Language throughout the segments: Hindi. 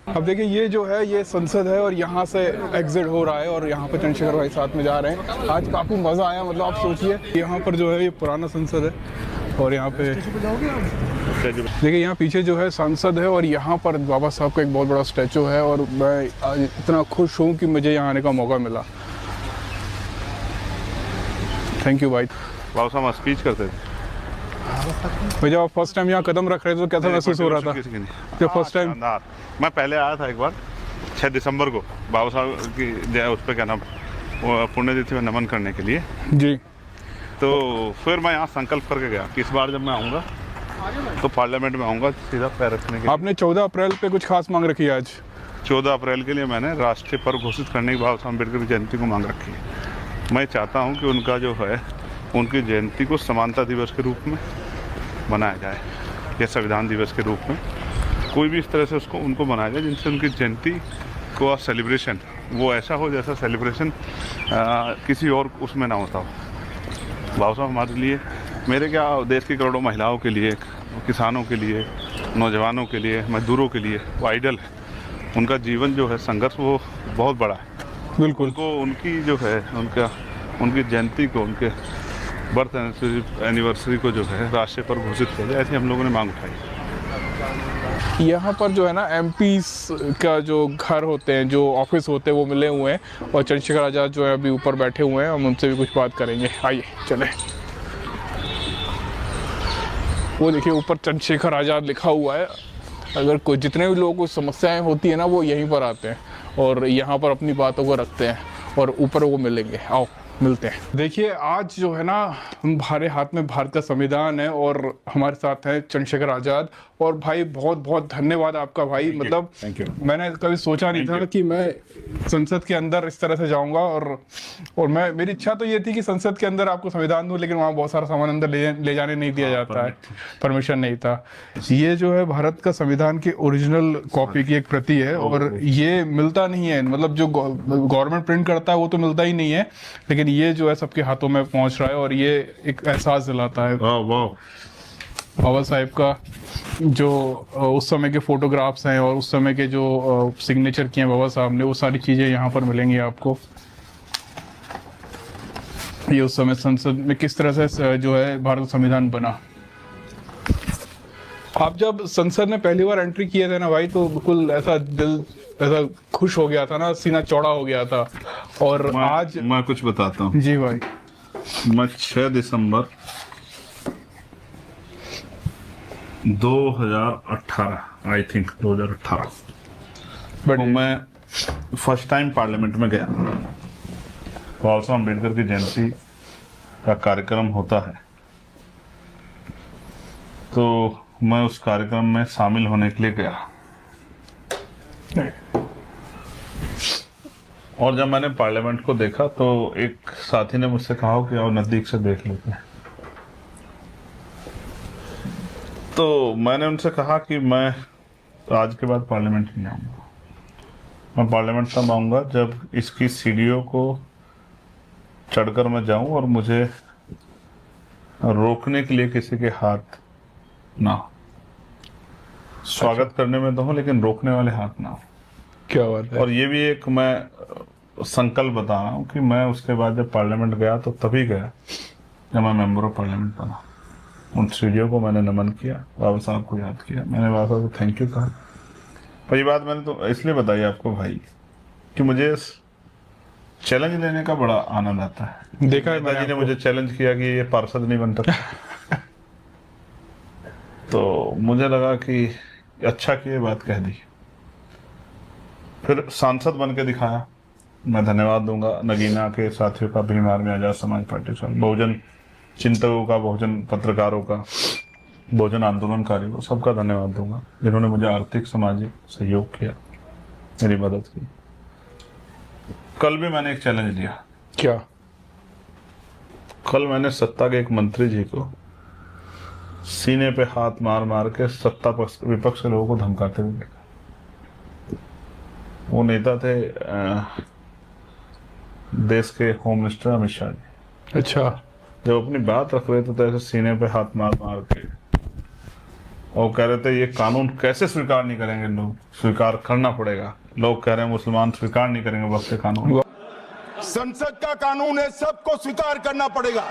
अब देखिए ये जो है ये संसद है और यहाँ से एग्जिट हो रहा है और यहाँ पर चंद्रशेखर भाई साथ में जा रहे हैं। आज काफ़ी मज़ा आया, मतलब आप सोचिए यहाँ पर जो है ये पुराना संसद है और यहाँ पे देखिए यहाँ पीछे जो है संसद है और यहाँ पर बाबा साहब का एक बहुत बड़ा स्टैचू है और मैं आज इतना खुश हूँ कि मुझे यहाँ आने का मौका मिला। थैंक यू भाई। बाबा साहब स्पीच करते थे। भाई जब आप फर्स्ट टाइम यहाँ कदम रख रहे थे तो कैसा महसूस हो रहा था जब फर्स्ट टाइम? मैं पहले आया था एक बार 6 दिसंबर को बाबा साहब की जय उस पर क्या नाम पुण्यतिथि में नमन करने के लिए जी। तो फिर मैं यहाँ संकल्प करके गया कि इस बार जब मैं आऊँगा तो पार्लियामेंट में आऊँगा सीधा पैर रखने के। आपने 14 अप्रैल पे कुछ खास मांग रखी है आज? 14 अप्रैल के लिए मैंने राष्ट्रीय पर्व घोषित करने की बाबा साहब अम्बेडकर की जयंती को मांग रखी है। मैं चाहता हूँ कि उनका जो है उनकी जयंती को समानता दिवस के रूप में मनाया जाए या संविधान दिवस के रूप में, कोई भी इस तरह से उसको उनको मनाया जाए जिनसे उनकी जयंती को सेलिब्रेशन वो ऐसा हो जैसा सेलिब्रेशन किसी और उसमें ना होता हो। बाबा साहब हमारे लिए, मेरे क्या देश की करोड़ों महिलाओं के लिए, किसानों के लिए, नौजवानों के लिए, मजदूरों के लिए वो आइडल है। उनका जीवन जो है संघर्ष वो बहुत बड़ा है। बिल्कुल। उनको उनकी जो है उनकी जयंती को, उनके बर्थ एनिवर्सरी को जो है राष्ट्रीय पर्व घोषित किया जाए, ऐसी हम लोगों ने मांग उठाई। यहाँ पर जो है ना एमपी का जो घर होते हैं, जो ऑफिस होते हैं वो मिले हुए हैं और चंद्रशेखर आज़ाद जो है अभी ऊपर बैठे हुए हैं, हम उनसे भी कुछ बात करेंगे। आइए चले। वो देखिए ऊपर चंद्रशेखर आज़ाद लिखा हुआ है। अगर कोई जितने भी लोगों को समस्याएं होती है ना वो यहीं पर आते हैं और यहाँ पर अपनी बातों को रखते हैं और ऊपर वो मिलेंगे। आओ मिलते हैं। देखिए आज जो है ना हमारे हाथ में भारत का संविधान है और हमारे साथ है चंद्रशेखर आज़ाद। और भाई बहुत बहुत धन्यवाद आपका भाई। मतलब मैंने कभी सोचा नहीं था कि मैं संसद के अंदर इस तरह से जाऊंगा और मैं मेरी इच्छा तो ये थी कि संसद के अंदर आपको संविधान दूं, लेकिन वहाँ बहुत सारा सामान अंदर ले जाने नहीं दिया जाता है, परमिशन नहीं था। ये जो है भारत का संविधान की ओरिजिनल कॉपी की एक प्रति है और ये मिलता नहीं है, मतलब जो गवर्नमेंट प्रिंट करता है वो तो मिलता ही नहीं है, लेकिन ये जो है सबके हाथों में पहुंच रहा है और ये एक एहसास दिलाता है। बाबा साहेब का जो उस समय के फोटोग्राफ्स हैं और उस समय के जो सिग्नेचर किए हैं बाबा साहब ने, वो सारी चीज़ें यहाँ पर मिलेंगी आपको। ये उस समय संसद में किस तरह से जो है भारत का संविधान बना। आप जब संसद में पहली बार एंट्री किए थे ना भाई तो बिल्कुल ऐसा दिल ऐसा खुश हो गया था ना, सीना चौड़ा हो गया था। और आज मैं कुछ बताता हूँ जी भाई। मैं 6 दिसंबर 2018 आई थिंक 2018 तो मैं फर्स्ट टाइम पार्लियामेंट में गया। बाबा साहब अम्बेडकर की जयंती का कार्यक्रम होता है तो मैं उस कार्यक्रम में शामिल होने के लिए गया और जब मैंने पार्लियामेंट को देखा तो एक साथी ने मुझसे कहा कि आओ नजदीक से देख लेते हैं। तो मैंने उनसे कहा कि मैं आज के बाद पार्लियामेंट नहीं आऊँगा। मैं पार्लियामेंट तब आऊँगा जब इसकी सीढ़ियों को चढ़कर मैं जाऊँ और मुझे रोकने के लिए किसी के हाथ ना हो। स्वागत करने में तो हूँ लेकिन रोकने वाले हाथ ना हो। क्या बात है। और ये भी एक मैं संकल्प बता रहा हूँ कि मैं उसके बाद जब पार्लियामेंट गया तो तभी गया जब मैं मेंबर ऑफ पार्लियामेंट बना। उन सीढ़ियों को मैंने नमन किया, बाबा साहब को याद किया, मैंने बाबा साहब को थैंक यू कहा। और ये बात मैंने तो इसलिए बताई आपको भाई कि मुझे चैलेंज लेने का बड़ा आनंद आता है। देखा है नेताजी ने मुझे चैलेंज किया कि ये पार्षद नहीं बन सकता तो मुझे लगा कि अच्छा कि ये बात कह दी। फिर सांसद बन के दिखाया। मैं धन्यवाद दूंगा नगीना के साथियों का, भीम आर्मी आजाद समाज पार्टी का, बहुजन चिंतकों का, बहुजन पत्रकारों का, बहुजन आंदोलनकारियों को, सबका धन्यवाद दूंगा जिन्होंने मुझे आर्थिक सामाजिक सहयोग किया, मेरी मदद की। कल भी मैंने एक चैलेंज लिया। क्या? कल मैंने सत्ता के एक मंत्री जी को सीने पे हाथ मार मार के सत्ता विपक्ष के लोगों को धमकाते हुए देखा। वो नेता थे देश के होम मिनिस्टर अमित शाह जी। अच्छा। जब अपनी बात रख रहे थे तो ऐसे सीने पे हाथ मार मार के और कह रहे थे ये कानून कैसे स्वीकार नहीं करेंगे, लोग स्वीकार करना पड़ेगा। लोग कह रहे हैं मुसलमान स्वीकार नहीं करेंगे वक्त के कानून। संसद का कानून है, सबको स्वीकार करना पड़ेगा।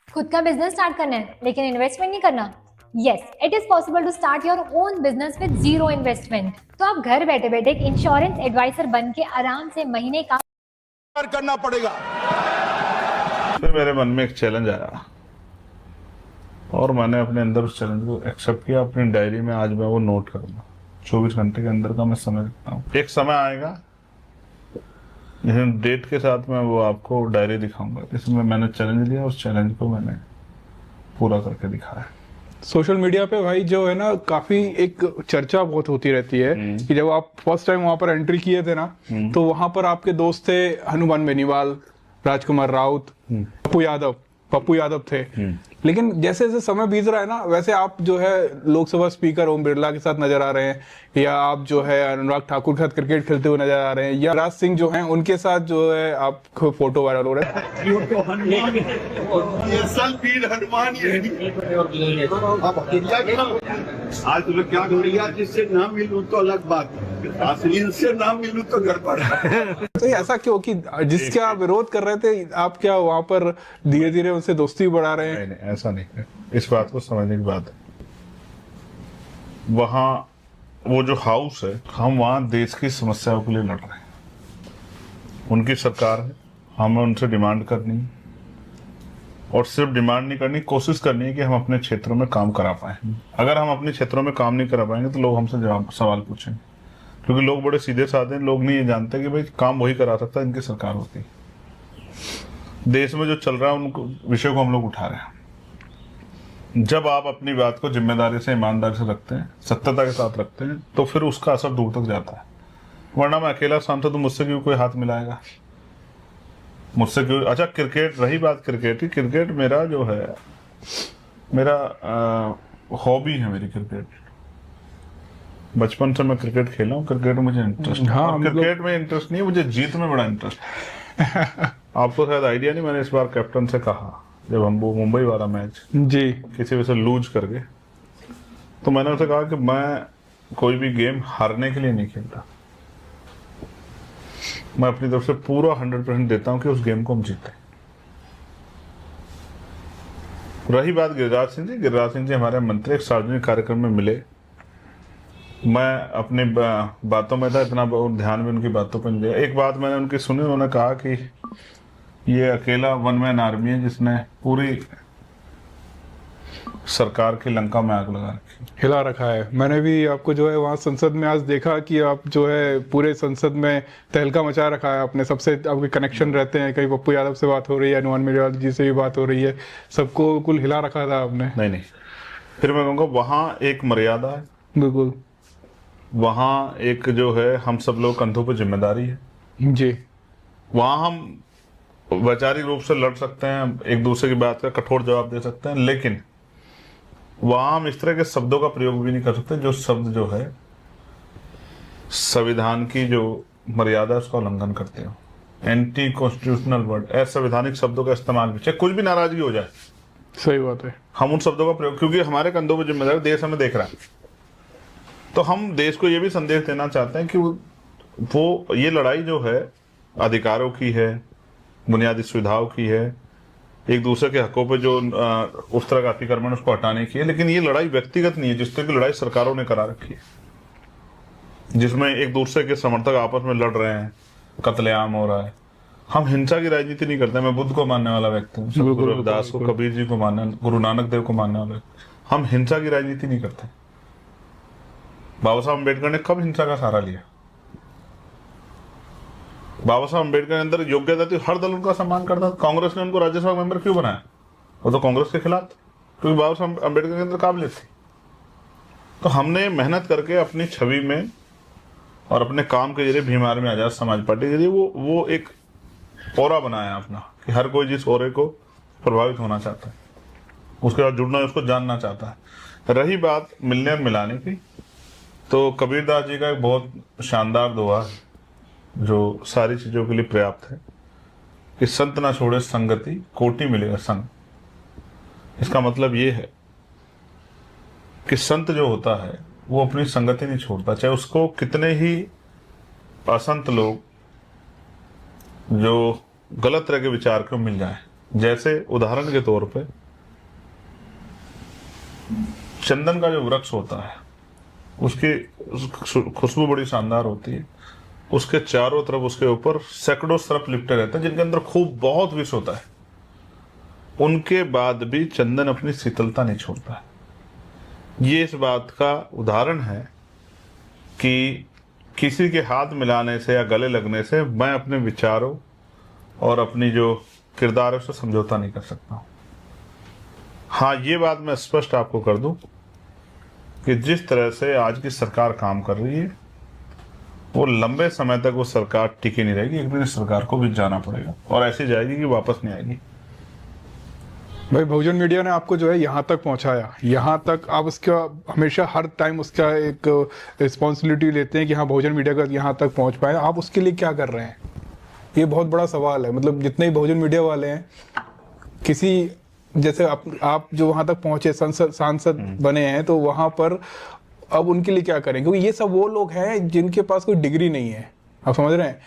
खुद का बिजनेस स्टार्ट करना है लेकिन इन्वेस्टमेंट नहीं करना? Yes, it is possible to start your own business with zero investment. तो आप घर बैठे बैठे एक इंश्योरेंस एडवाइजर बन के आराम से महीने का करना पड़ेगा। फिर मेरे मन में एक चैलेंज आया और मैंने अपने अंदर उस चैलेंज को एक्सेप्ट किया। अपनी डायरी में आज मैं वो नोट करूंगा। 24 घंटे के अंदर का मैं समय रखता हूँ। एक समय आएगा डेट के साथ मैं वो आपको डायरी दिखाऊंगा, इसमें मैंने चैलेंज लिया, उस चैलेंज को मैंने पूरा करके दिखाया। सोशल मीडिया पे भाई जो है ना काफी एक चर्चा बहुत होती रहती है कि जब आप फर्स्ट टाइम वहां पर एंट्री किए थे ना, तो वहां पर आपके दोस्त थे हनुमान बेनीवाल, राजकुमार राउत, पप्पू यादव थे। लेकिन जैसे जैसे समय बीत रहा है ना, वैसे आप जो है लोकसभा स्पीकर ओम बिरला के साथ नजर आ रहे हैं, या आप जो है अनुराग ठाकुर के साथ क्रिकेट खेलते हुए नजर आ रहे हैं, या राज सिंह जो हैं उनके साथ जो है आपको फोटो वायरल हो रहा है। आज तुम्हें क्या बढ़िया, जिससे ना मिलूं तो अलग बात, असली से ना मिलूं तो गड़बड़। तो ये ऐसा क्यों कि जिसके आप विरोध कर रहे थे, आप क्या वहां पर धीरे धीरे उनसे दोस्ती बढ़ा रहे हैं? नहीं, ऐसा नहीं है। इस बात को समझने की बात है। वहाँ वो जो हाउस है, हम वहाँ देश की समस्याओं के लिए लड़ रहे हैं। उनकी सरकार है, हमें उनसे डिमांड करनी है, और सिर्फ डिमांड नहीं करनी, कोशिश करनी है कि हम अपने क्षेत्रों में काम करा पाए। अगर हम अपने क्षेत्रों में काम नहीं करा पाएंगे तो लोग हमसे सवाल पूछेंगे, क्योंकि लोग बड़े सीधे साधे हैं। लोग नहीं ये जानते कि भाई काम वही करा सकता है, इनकी सरकार होती है। देश में जो चल रहा है उनको विषय को हम लोग उठा रहे हैं। जब आप अपनी बात को जिम्मेदारी से, ईमानदारी से रखते हैं, सत्यता के साथ रखते हैं, तो फिर उसका असर दूर तक जाता है। वरना मैं अकेला सांसद तो मुझसे क्यों कोई हाथ मिलाएगा, मुझसे क्यों। अच्छा, क्रिकेट, रही बात क्रिकेट की, क्रिकेट मेरा जो है, मेरा हॉबी है मेरी क्रिकेट। बचपन से मैं क्रिकेट खेला हूँ, क्रिकेट में मुझे इंटरेस्ट है। हाँ, क्रिकेट में इंटरेस्ट नहीं है, मुझे जीत में बड़ा इंटरेस्ट है। आपको शायद आइडिया नहीं, मैंने इस बार कैप्टन से कहा, जब हम वो मुंबई वाला मैच जी किसी वजह से लूज कर गए, तो मैंने उसे कहा कि मैं कोई भी गेम हारने के लिए नहीं खेलता, मैं अपनी तरफ से पूरा 100% देता हूं कि उस गेम को हम जीते। रही बात गिरिराज सिंह जी हमारे मंत्री एक सार्वजनिक कार्यक्रम में मिले। मैं अपनी बातों में था, इतना ध्यान में उनकी बातों पर नहीं दिया। एक बात मैंने उनकी सुनी, उन्होंने कहा कि ये अकेला वन मैन आर्मी है जिसने पूरी सरकार की लंका में आग लगा रखी, हिला रखा है। मैंने भी आपको जो है वहाँ संसद में आज देखा कि आप जो है पूरे संसद में तहलका मचा रखा है। अपने सबसे आपके कनेक्शन रहते हैं, कहीं पप्पू यादव से बात हो रही है, हनुमान बेनीवाल जी से भी बात हो रही है, सबको कुल हिला रखा था आपने। नहीं, फिर मैं कहूँगा वहाँ एक मर्यादा है, बिल्कुल। वहाँ एक जो है हम सब लोग कंधों पर जिम्मेदारी है जी। वहाँ हम वैचारिक रूप से लड़ सकते हैं, एक दूसरे की बात का कठोर जवाब दे सकते हैं, लेकिन वहां हम इस तरह के शब्दों का प्रयोग भी नहीं कर सकते जो शब्द जो है संविधान की जो मर्यादा उसका उल्लंघन करते हो। एंटी कॉन्स्टिट्यूशनल वर्ड, असंवैधानिक शब्दों का इस्तेमाल भी, चाहे कुछ भी नाराजगी हो जाए, सही बात है, हम उन शब्दों का प्रयोग, क्योंकि हमारे कंधों पर जिम्मेदारी, देश हमें देख रहा है, तो हम देश को ये भी संदेश देना चाहते हैं कि वो ये लड़ाई जो है अधिकारों की है, बुनियादी सुविधाओं की है, एक दूसरे के हकों पे जो उस तरह का अतिक्रमण उसको हटाने की है। लेकिन ये लड़ाई व्यक्तिगत नहीं है, जिस तरह की लड़ाई सरकारों ने करा रखी है, जिसमें एक दूसरे के समर्थक आपस में लड़ रहे हैं, कत्लेआम हो रहा है। हम हिंसा की राजनीति नहीं करते। मैं बुद्ध को मानने वाला व्यक्ति हूँ, गुरु रविदास को, कबीर जी को मानने, गुरु नानक देव को मानने वाला। हम हिंसा की राजनीति नहीं करते। बाबा साहब अम्बेडकर ने कब हिंसा का सहारा लिया? बाबा साहब अम्बेडकर के अंदर योग्यता थी, हर दल उनका सम्मान करता था। कांग्रेस ने उनको राज्यसभा मेंबर क्यों बनाया? वो तो कांग्रेस के खिलाफ, क्योंकि बाबा साहब अम्बेडकर के अंदर काबिलियत थी। तो हमने मेहनत करके अपनी छवि में और अपने काम के जरिए भीम आर्मी आजाद समाज पार्टी के जरिए वो एक ओरा बनाया अपना, कि हर कोई जिस ओरे को प्रभावित होना चाहता है, उसके बाद जुड़ना, उसको जानना चाहता है। रही बात मिलने और मिलाने की, तो कबीरदास जी का एक बहुत शानदार दोहा है जो सारी चीजों के लिए पर्याप्त है, कि संत ना छोड़े संगति, कोटि मिलेगा संग। इसका मतलब ये है कि संत जो होता है वो अपनी संगति नहीं छोड़ता, चाहे उसको कितने ही असंत लोग जो गलत तरह के विचार को मिल जाए। जैसे उदाहरण के तौर पे चंदन का जो वृक्ष होता है उसकी खुशबू बड़ी शानदार होती है, उसके चारों तरफ उसके ऊपर सैकड़ों सर्प लिपटे रहते हैं जिनके अंदर खूब बहुत विष होता है, उनके बाद भी चंदन अपनी शीतलता नहीं छोड़ता है। ये इस बात का उदाहरण है कि किसी के हाथ मिलाने से या गले लगने से मैं अपने विचारों और अपनी जो किरदार है उससे समझौता नहीं कर सकता हूँ। हाँ, ये बात मैं स्पष्ट आपको कर दूं कि जिस तरह से आज की सरकार काम कर रही है वो लंबे समय तक वो सरकार टिकी नहीं रहेगी। एक दिन इस सरकार को भी जाना पड़ेगा और ऐसी जाएगी कि वापस नहीं आएगी। भाई बहुजन मीडिया ने आपको जो है यहाँ तक पहुँचाया, यहाँ तक आप उसका हमेशा हर टाइम उसका एक रिस्पॉन्सिबिलिटी लेते हैं कि हाँ बहुजन मीडिया का यहाँ तक पहुँच पाए। आप उसके लिए क्या कर रहे हैं? ये बहुत बड़ा सवाल है। मतलब जितने भी बहुजन मीडिया वाले हैं, किसी जैसे आप जो वहाँ तक पहुँचे सांसद बने हैं, तो वहाँ पर अब उनके लिए क्या करें? क्योंकि ये सब वो लोग हैं जिनके पास कोई डिग्री नहीं है। आप समझ रहे हैं?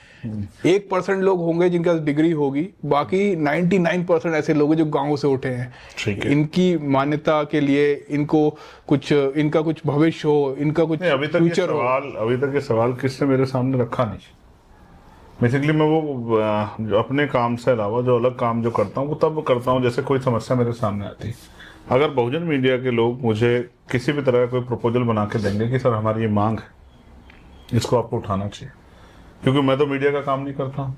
1% लोग होंगे जिनके पास डिग्री होगी, बाकी 99% ऐसे लोग हैं जो गाँव से उठे हैं। इनकी मान्यता के लिए इनको कुछ, इनका कुछ भविष्य हो, इनका कुछ फ्यूचर हो। अभी तक ये सवाल किसने मेरे सामने रखा नहीं। बेसिकली मैं वो जो अपने काम से अलावा जो अलग काम जो करता हूँ वो तब करता हूँ जैसे कोई समस्या मेरे सामने आती है। अगर बहुजन मीडिया के लोग मुझे किसी भी तरह का कोई प्रपोजल बना के देंगे कि सर हमारी ये मांग है, इसको आपको उठाना चाहिए, क्योंकि मैं तो मीडिया का काम नहीं करता हूँ।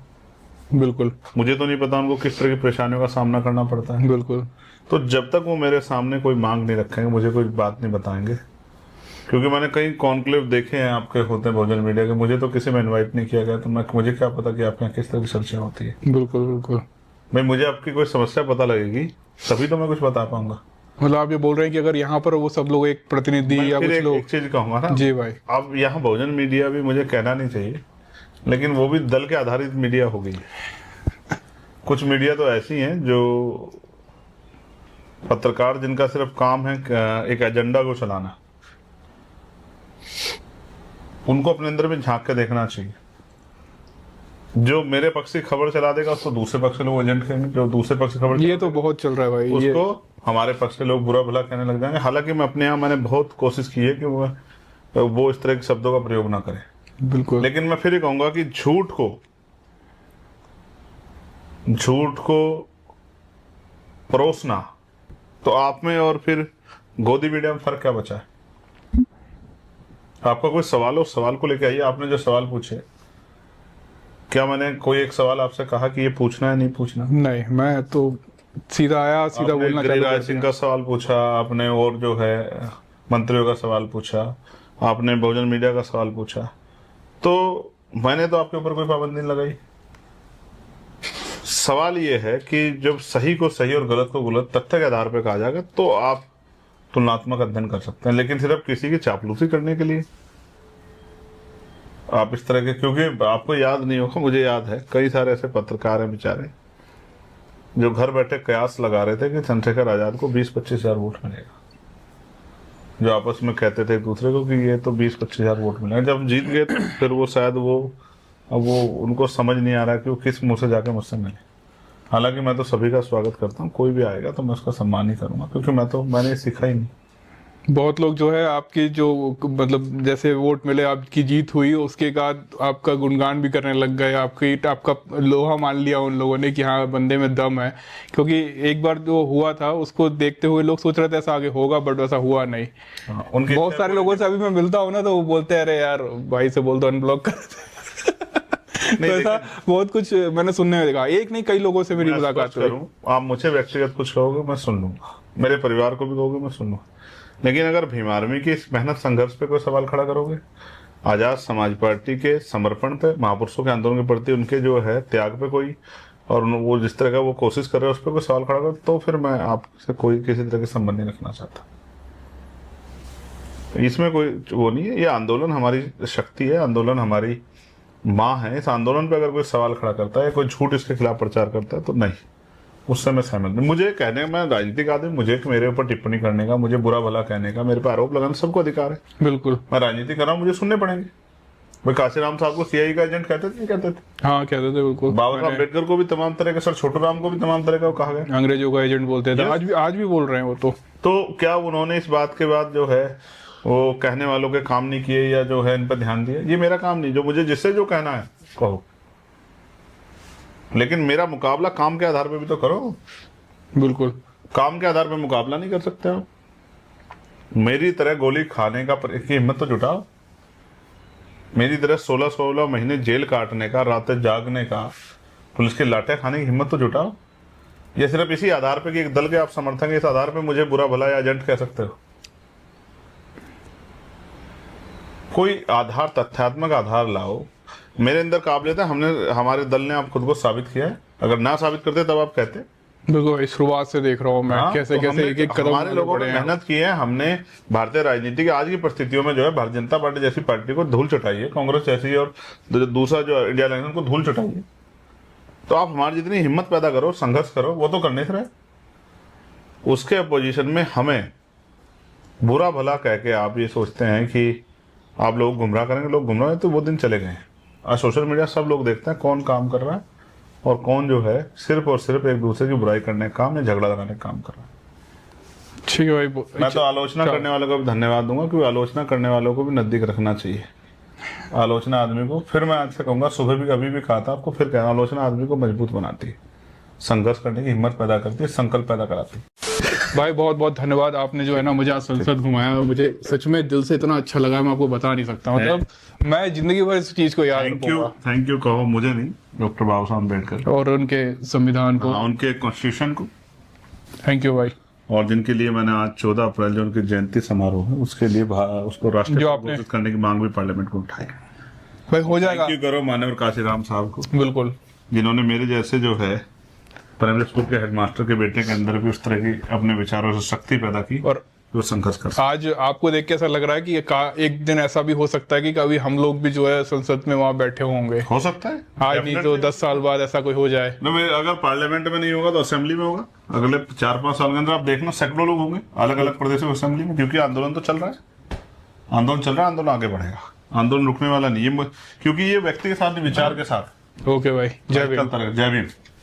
बिल्कुल, मुझे तो नहीं पता उनको किस तरह की परेशानियों का सामना करना पड़ता है। बिल्कुल। तो जब तक वो मेरे सामने कोई मांग नहीं रखेंगे, मुझे कोई बात नहीं बताएंगे, क्योंकि मैंने कई कॉन्क्लेव देखे हैं आपके होते हैं बहुजन मीडिया के, मुझे तो किसी में इनवाइट नहीं किया गया, तो मुझे क्या पता कि आपके यहाँ किस तरह की चर्चा होती है। बिल्कुल बिल्कुल भाई, मुझे आपकी कोई समस्या पता लगेगी तभी तो मैं कुछ बता पाऊंगा। मतलब आप ये बोल रहे हैं कि अगर यहाँ पर वो सब लोग एक प्रतिनिधि या कुछ लोग, एक चीज कहूंगा ना जी भाई, अब यहाँ बहुजन मीडिया भी मुझे कहना नहीं चाहिए, लेकिन वो भी दल के आधारित मीडिया हो गई। कुछ मीडिया तो ऐसी हैं जो पत्रकार जिनका सिर्फ काम है एक एजेंडा को चलाना, उनको अपने अंदर भी झांक के देखना चाहिए। जो मेरे पक्ष की खबर चला देगा उसको दूसरे पक्ष के लोग एजेंट कहेंगे, जो दूसरे पक्ष की खबर, ये तो बहुत चल रहा है भाई, उसको हमारे पक्ष के लोग बुरा भला कहने लग जाएंगे। हालांकि मैं अपने यहाँ मैंने बहुत कोशिश की है कि वो इस तरह के शब्दों का प्रयोग ना करें। बिल्कुल। लेकिन मैं फिर ये कहूंगा कि झूठ को परोसना, तो आप में और फिर गोदी मीडिया में फर्क क्या बचा है? आपका कोई सवाल हो, सवाल को लेके आइए। आपने जो सवाल पूछे, क्या मैंने कोई एक सवाल आपसे कहा कि ये पूछना है नहीं पूछना? नहीं, मैं तो सीधा आया, सीधा बोलना चालू कर दिया। सिंह का सवाल पूछा आपने, और जो है मंत्रियों का सवाल पूछा आपने, बहुजन मीडिया का सवाल पूछा, तो मैंने तो आपके ऊपर कोई पाबंदी नहीं लगाई। सवाल ये है कि जब सही को सही और गलत को गलत तथ्य के आधार पर कहा जाएगा तो आप तुलनात्मक अध्ययन कर सकते हैं, लेकिन सिर्फ किसी की चापलूसी करने के लिए आप इस तरह के, क्योंकि आपको याद नहीं होगा, मुझे याद है, कई सारे ऐसे पत्रकार हैं बेचारे जो घर बैठे कयास लगा रहे थे कि चंद्रशेखर आजाद को 20-25 हजार वोट मिलेगा, जो आपस में कहते थे एक दूसरे को कि ये तो 20-25 हजार वोट मिलेगा। जब जीत गए तो फिर वो शायद अब वो उनको समझ नहीं आ रहा कि वो किस मुंह से जाके मुझसे मिले। हालांकि मैं तो सभी का स्वागत करता हूँ, कोई भी आएगा तो मैं उसका सम्मान ही करूंगा, क्योंकि मैंने सीखा ही नहीं। बहुत लोग जो है आपकी जो मतलब जैसे वोट मिले, आपकी जीत हुई, उसके बाद आपका गुणगान भी करने लग गए, आपका लोहा मान लिया उन लोगों ने कि हाँ बंदे में दम है। क्योंकि एक बार जो हुआ था उसको देखते हुए लोग सोच रहे थे ऐसा आगे होगा, बट वैसा हुआ नहीं। बहुत सारे लोगों से अभी मैं मिलता हूँ ना, तो वो बोलते हैं अरे यार भाई से बोल दो अनब्लॉक कर तो ऐसा बहुत कुछ मैंने सुनने में देखा। एक नहीं, कई लोगों से मेरी मुलाकात हुई। आप मुझे व्यक्तिगत कुछ कहोगे मैं सुन लूंगा, मेरे परिवार को भी कहोगे मैं सुन लूंगा, लेकिन अगर भीम आर्मी की इस मेहनत संघर्ष पे कोई सवाल खड़ा करोगे, आजाद समाज पार्टी के समर्पण पे, महापुरुषों के आंदोलन के प्रति उनके जो है त्याग पे कोई, और वो जिस तरह का वो कोशिश कर रहे हैं उस पर कोई सवाल खड़ा करो, तो फिर मैं आपसे कोई किसी तरह के संबंध नहीं रखना चाहता। इसमें कोई वो नहीं है। ये आंदोलन हमारी शक्ति है, आंदोलन हमारी माँ है। इस आंदोलन पे अगर कोई सवाल खड़ा करता है, कोई झूठ इसके खिलाफ प्रचार करता है, तो नहीं, उससे मैं सहमत नहीं। मुझे कहने, मैं राजनीतिक आदमी, मुझे मेरे ऊपर टिप्पणी करने का, मुझे बुरा भला कहने का, मेरे पे आरोप लगाने सबको अधिकार है। बिल्कुल। मैं राजनीति कर रहा हूँ, मुझे सुनने पड़ेंगे। भाई काशीराम साहब को सीआई का एजेंट कहते थे, नहीं कहते थे? हाँ कहते थे, बिल्कुल। बाबा साहब अम्बेडकर को भी तमाम तरह के, सर छोटू राम को भी तमाम तरह का कहा गया, अंग्रेजों का एजेंट बोलते थे। Yes. आज भी बोल रहे हैं वो तो क्या उन्होंने इस बात के बाद जो है वो कहने वालों के काम नहीं किए, या जो है इन पर ध्यान दिया? ये मेरा काम नहीं, जो मुझे जिससे जो कहना है कहो, लेकिन मेरा मुकाबला काम के आधार पे भी तो करो। बिल्कुल। काम के आधार पे मुकाबला नहीं कर सकते हो। मेरी तरह गोली खाने की हिम्मत तो जुटाओ। मेरी तरह 16 महीने जेल काटने का, रातें जागने का, पुलिस के लाठे खाने की हिम्मत तो जुटाओ। या सिर्फ इसी आधार पे कि एक दल के आप समर्थक हैं, इस आधार पे मुझे बुरा भला या एजेंट कह सकते हो? कोई आधार, तथ्यात्मक आधार लाओ। मेरे अंदर काबिलियत है, हमारे दल ने आप खुद को साबित किया है। अगर ना साबित करते तब आप कहते। बिल्कुल, इस शुरुआत से देख रहा हूँ मैं। हाँ, कैसे तो कैसे एक एक कदम हमारे लोगों ने बढ़े हैं। मेहनत की है। हमने भारतीय राजनीति की आज की परिस्थितियों में जो है भारतीय जनता पार्टी जैसी पार्टी को धूल चटाई है, कांग्रेस जैसी, और दूसरा जो इंडिया अलायंस को धूल चटाई है। तो आप हमारी जितनी हिम्मत पैदा करो, संघर्ष करो, वो तो करने से रहे। उसके अपोजिशन में हमें बुरा भला कह के आप ये सोचते हैं कि आप लोग गुमराह करेंगे। लोग गुमराह है तो वो दिन चले गए हैं। आज सोशल मीडिया सब लोग देखते हैं कौन काम कर रहा है और कौन जो है सिर्फ और सिर्फ एक दूसरे की बुराई करने का काम या झगड़ा लगाने का काम कर रहा है। ठीक है भाई। मैं तो आलोचना करने वालों को भी धन्यवाद दूंगा, क्योंकि आलोचना करने वालों को भी नजदीक रखना चाहिए। आलोचना आदमी को, फिर मैं आज से कहूंगा, सुबह भी कभी भी कहा था आपको, फिर कहना, आलोचना आदमी को मजबूत बनाती है, संघर्ष करने की हिम्मत पैदा करती है, संकल्प पैदा कराती है। भाई बहुत बहुत धन्यवाद, आपने जो है ना मुझे आज संसद घुमाया। मुझे सच में दिल से इतना अच्छा लगा, मैं आपको बता नहीं सकता। मतलब मैं जिंदगी भर इस चीज को याद रखूंगा। थैंक यू कहो मुझे नहीं, डॉक्टर बाबा साहब अम्बेडकर और उनके संविधान को, उनके कॉन्स्टिट्यूशन को थैंक यू भाई। और जिनके लिए मैंने आज 14 अप्रैल जो उनकी जयंती समारोह है उसके लिए उसको राष्ट्रीय घोषित करने की मांग भी पार्लियामेंट में उठाई। भाई हो जाएगा। थैंक यू करो माननीय काशीराम साहब को, बिल्कुल, जिन्होंने मेरे जैसे जो है प्राइमरी स्कूल के हेडमास्टर के बेटे के अंदर भी उस तरह की अपने विचारों से शक्ति पैदा की और जो संघर्ष कर। आज आपको देख के ऐसा लग रहा है कि एक दिन ऐसा भी हो सकता है कि कभी हम लोग भी जो है संसद में वहां बैठे होंगे। हो सकता है, आज नहीं तो 10 साल बाद ऐसा कोई हो जाए। अगर पार्लियामेंट में नहीं होगा तो असेंबली में होगा। अगले 4-5 साल के अंदर आप देखना सैकड़ों लोग होंगे अलग अलग प्रदेशों में असेंबली में, क्योंकि आंदोलन तो चल रहा है। आंदोलन आगे बढ़ेगा, आंदोलन रुकने वाला नहीं है, क्योंकि ये व्यक्ति के साथ, विचार के साथ। ओके भाई, जय भीम। जय भीम।